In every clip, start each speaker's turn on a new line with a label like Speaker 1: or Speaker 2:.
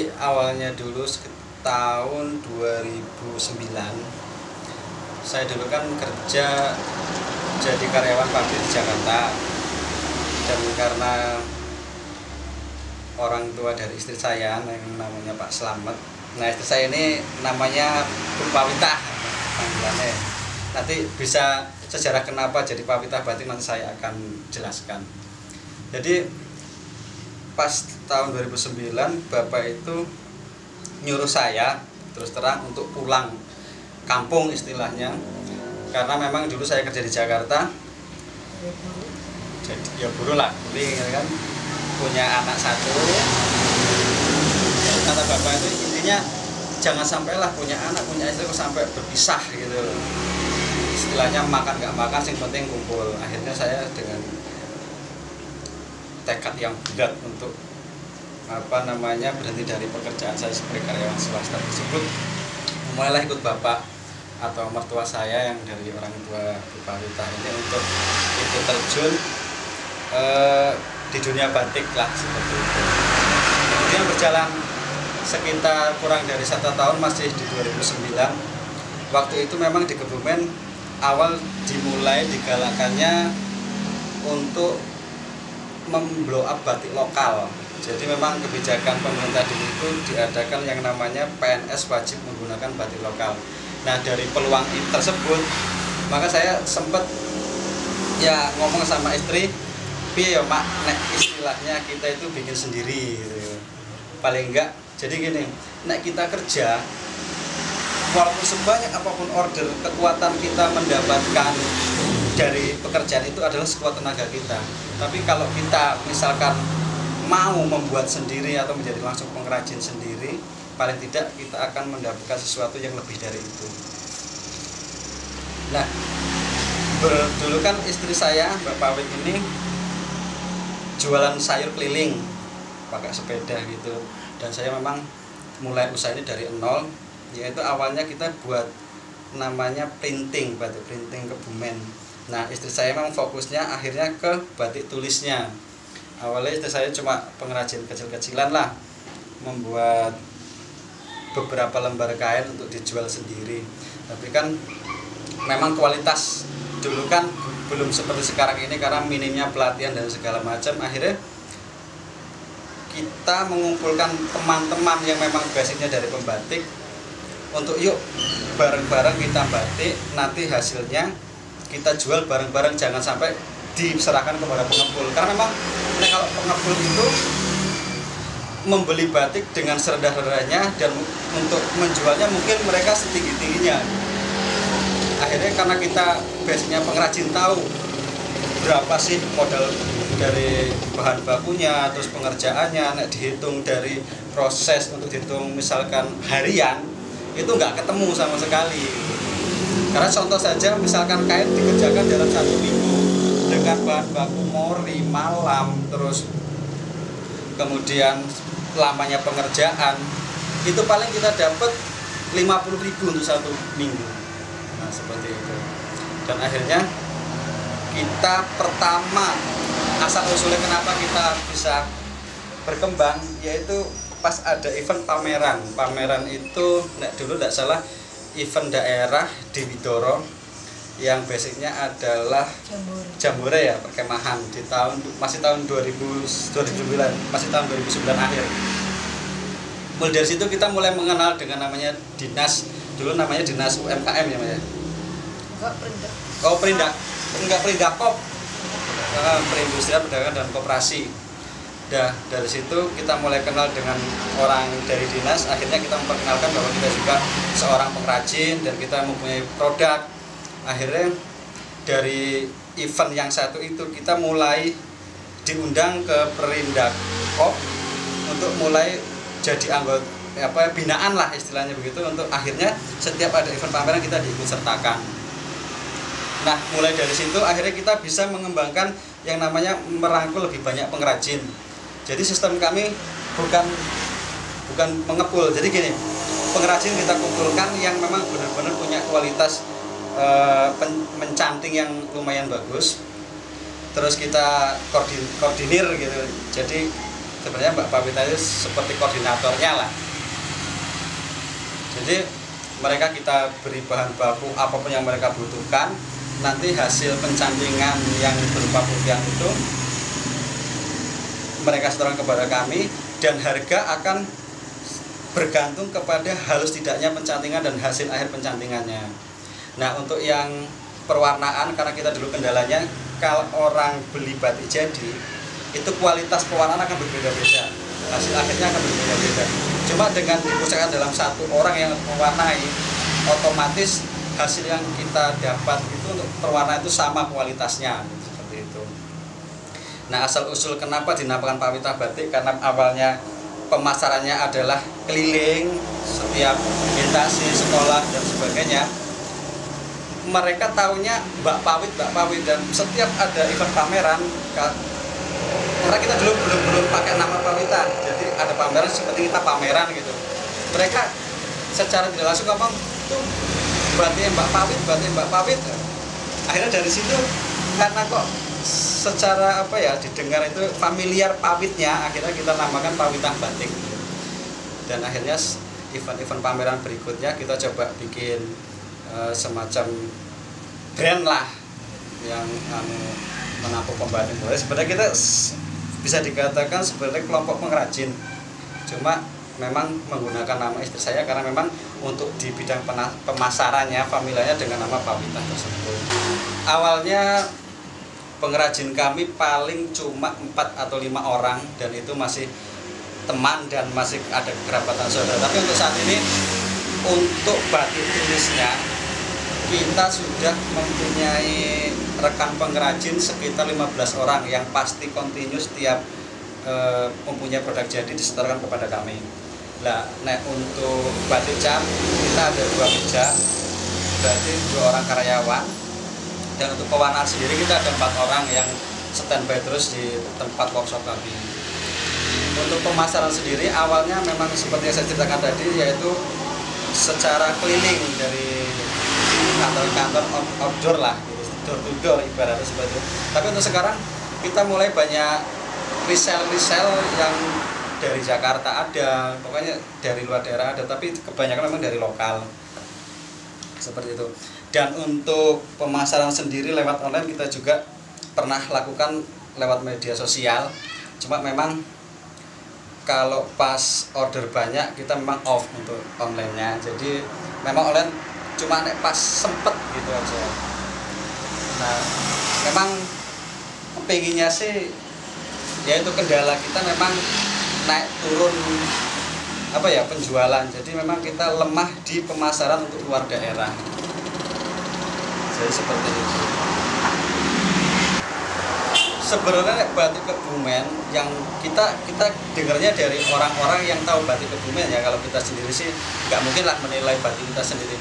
Speaker 1: Jadi awalnya dulu tahun 2009 saya dulu kan kerja jadi karyawan pabrik di Jakarta, dan karena orang tua dari istri saya yang namanya Pak Slamet, nah istri saya ini namanya Bu Pawitah panggilannya. Nanti bisa sejarah kenapa jadi Pawitah berarti nanti saya akan jelaskan. Jadi pas tahun 2009 Bapak itu nyuruh saya terus terang untuk pulang kampung istilahnya, karena memang dulu saya kerja di Jakarta, jadi ya buruh lah, kan punya anak satu. Kata Bapak itu intinya jangan sampailah punya anak punya istri kok sampai berpisah gitu, istilahnya makan nggak makan sing penting kumpul. Akhirnya saya dengan tekad yang bulat untuk berhenti dari pekerjaan saya sebagai karyawan swasta tersebut, mulailah ikut bapak atau mertua saya yang dari orang tua Bu Pawitah ini untuk ikut terjun di dunia batik lah seperti itu. Kemudian berjalan sekitar kurang dari 1 tahun, masih di 2009. Waktu itu memang di Kebumen awal dimulai digalakannya untuk memblow up batik lokal. Jadi memang kebijakan pemerintah dulu itu diadakan yang namanya PNS wajib menggunakan batik lokal. Nah dari peluang tersebut maka saya sempat ya ngomong sama istri, piye ya mak, nek istilahnya kita itu bikin sendiri gitu. Paling enggak jadi gini, nek kita kerja walaupun sebanyak apapun order, kekuatan kita mendapatkan dari pekerjaan itu adalah sekuat tenaga kita. Tapi kalau kita misalkan mau membuat sendiri atau menjadi langsung pengrajin sendiri, paling tidak kita akan mendapatkan sesuatu yang lebih dari itu. Nah, dulu kan istri saya, Mbak Pawit ini jualan sayur keliling pakai sepeda gitu, dan saya memang mulai usaha ini dari nol, yaitu awalnya kita buat namanya printing, batik printing Kebumen. Nah istri saya memang fokusnya akhirnya ke batik tulisnya. Awalnya istri saya cuma pengrajin kecil-kecilan lah, membuat beberapa lembar kain untuk dijual sendiri. Tapi kan memang kualitas dulu kan belum seperti sekarang ini karena minimnya pelatihan dan segala macam. Akhirnya kita mengumpulkan teman-teman yang memang basicnya dari pembatik untuk yuk bareng-bareng kita batik, nanti hasilnya kita jual bareng-bareng, jangan sampai diserahkan kepada pengepul. Karena memang kalau pengepul itu membeli batik dengan serendah-rendahnya dan untuk menjualnya mungkin mereka setinggi-tingginya. Akhirnya karena kita basicnya pengrajin, tahu berapa sih modal dari bahan bakunya, terus pengerjaannya, nek dihitung dari proses untuk dihitung misalkan harian itu nggak ketemu sama sekali. Karena contoh saja misalkan kain dikerjakan dalam 1 minggu dengan bahan baku mori, malam, terus kemudian lamanya pengerjaan, itu paling kita dapat 50.000 untuk 1 minggu. Nah seperti itu. Dan akhirnya kita pertama asal usulnya kenapa kita bisa berkembang, yaitu pas ada event pameran itu dulu tidak salah event daerah di Widoro yang basicnya adalah Jambore ya, perkemahan di masih tahun 2009 akhir. Mulai dari situ kita mulai mengenal dengan namanya dinas, dulu namanya dinas UMKM ya Mas ya. Perindakop, Perindustrian Perdagangan dan Koperasi. Dari situ kita mulai kenal dengan orang dari dinas, akhirnya kita memperkenalkan bahwa kita juga seorang pengrajin dan kita mempunyai produk. Akhirnya dari event yang satu itu kita mulai diundang ke Perindakop untuk mulai jadi anggota binaan lah istilahnya begitu, untuk akhirnya setiap ada event pameran kita diikut sertakan. Nah mulai dari situ akhirnya kita bisa mengembangkan yang namanya merangkul lebih banyak pengrajin. Jadi sistem kami bukan mengepul. Jadi gini, pengrajin kita kumpulkan yang memang benar-benar punya kualitas mencanting yang lumayan bagus. Terus kita koordinir gitu. Jadi sebenarnya Mbak Pawita itu seperti koordinatornya lah. Jadi mereka kita beri bahan baku apapun yang mereka butuhkan, nanti hasil pencantingan yang berupa putihan itu mereka setorkan kepada kami, dan harga akan bergantung kepada halus tidaknya pencantingan dan hasil akhir pencantingannya. Nah, untuk yang perwarnaan, karena kita dulu kendalanya kalau orang beli batik jadi itu kualitas pewarnaan akan berbeda-beda, hasil akhirnya akan berbeda-beda. Cuma dengan dipusatkan dalam satu orang yang mewarnai, otomatis hasil yang kita dapat itu untuk perwarnaan itu sama kualitasnya, seperti itu. Nah, asal usul kenapa dinamakan Pawita Batik, karena awalnya pemasarannya adalah keliling setiap lintasi sekolah dan sebagainya. Mereka taunya Mbak Pawit, dan setiap ada event pameran, karena kita dulu belum pakai nama Pawita, jadi ada pameran seperti kita pameran gitu. Mereka secara tidak langsung ngomong tuh batik Mbak Pawit. Akhirnya dari situ, karena kok secara apa ya didengar itu familiar Pawitnya, akhirnya kita namakan Pawita Batik. Dan akhirnya event-event pameran berikutnya kita coba bikin semacam brand lah yang menampung pembatik. Sebenarnya kita bisa dikatakan sebenarnya kelompok pengrajin, cuma memang menggunakan nama istri saya karena memang untuk di bidang pemasarannya familiarnya dengan nama Pawita tersebut. Awalnya pengrajin kami paling cuma 4 atau 5 orang, dan itu masih teman dan masih ada kerabatan saudara. Tapi untuk saat ini, untuk batik tulisnya kita sudah mempunyai rekan pengrajin sekitar 15 orang yang pasti kontinu setiap mempunyai produk jadi disetorkan kepada kami. Nah, untuk batik cap kita ada 2 meja, berarti 2 orang karyawan. Dan untuk pewarnaan sendiri kita ada 4 orang yang standby terus di tempat workshop kami. Untuk pemasaran sendiri awalnya memang seperti yang saya ceritakan tadi, yaitu secara keliling dari kantor-kantor outdoor lah, door to door ibaratnya seperti itu. Tapi untuk sekarang kita mulai banyak resell yang dari Jakarta ada, pokoknya dari luar daerah ada, tapi kebanyakan memang dari lokal seperti itu. Dan untuk pemasaran sendiri lewat online kita juga pernah lakukan lewat media sosial, cuma memang kalau pas order banyak kita memang off untuk online-nya, jadi memang online cuma pas sempet gitu aja. Nah, memang pengennya sih yaitu kendala kita memang naik turun apa ya penjualan, jadi memang kita lemah di pemasaran untuk luar daerah, jadi seperti itu. Sebenarnya batik Kebumen yang kita dengarnya dari orang-orang yang tahu batik Kebumen ya, kalau kita sendiri sih nggak mungkin lah menilai batik kita sendiri.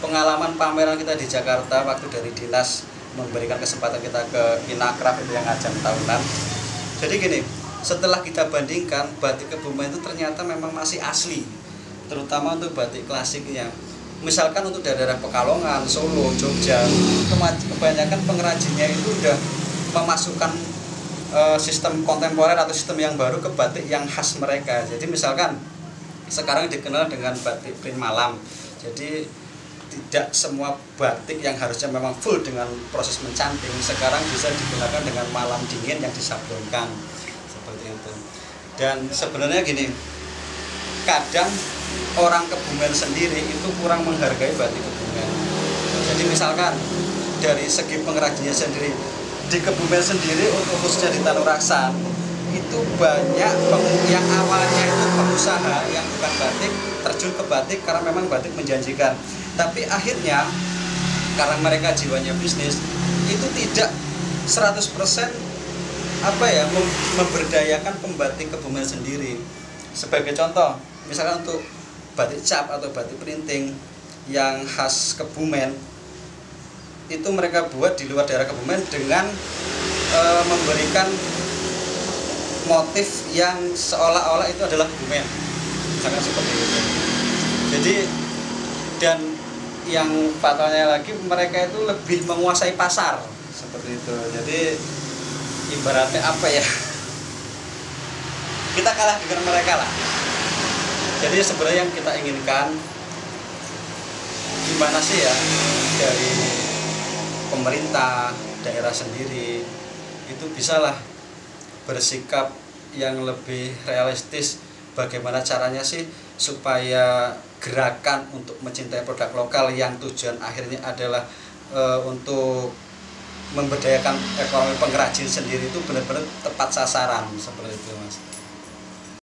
Speaker 1: Pengalaman pameran kita di Jakarta waktu dari dinas memberikan kesempatan kita ke Inakraf itu yang ajang tahunan. Jadi gini, setelah kita bandingkan batik Kebumen itu ternyata memang masih asli, terutama untuk batik klasiknya. Misalkan untuk daerah Pekalongan, Solo, Jogja, kebanyakan pengrajinnya itu udah memasukkan sistem kontemporer atau sistem yang baru ke batik yang khas mereka. Jadi misalkan sekarang dikenal dengan batik print malam, jadi tidak semua batik yang harusnya memang full dengan proses mencanting sekarang bisa digunakan dengan malam dingin yang disablonkan seperti itu. Dan sebenarnya gini, kadang orang Kebumen sendiri itu kurang menghargai batik Kebumen. Jadi misalkan dari segi pengrajinnya sendiri di Kebumen sendiri, untuk khususnya di Tanuraksan itu banyak yang awalnya itu pengusaha yang bukan batik terjun ke batik karena memang batik menjanjikan, tapi akhirnya karena mereka jiwanya bisnis itu tidak 100% apa ya memberdayakan pembatik Kebumen sendiri. Sebagai contoh, misalkan untuk batik cap atau batik printing yang khas Kebumen itu mereka buat di luar daerah Kebumen dengan memberikan motif yang seolah-olah itu adalah Kebumen, misalkan seperti itu. Jadi dan yang fatalnya lagi mereka itu lebih menguasai pasar seperti itu. Jadi ibaratnya apa ya, kita kalah dengan mereka lah. Jadi sebenarnya yang kita inginkan gimana sih ya, dari pemerintah daerah sendiri itu bisalah bersikap yang lebih realistis. Bagaimana caranya sih supaya gerakan untuk mencintai produk lokal yang tujuan akhirnya adalah untuk memberdayakan ekonomi pengrajin sendiri itu benar-benar tepat sasaran seperti itu, Mas.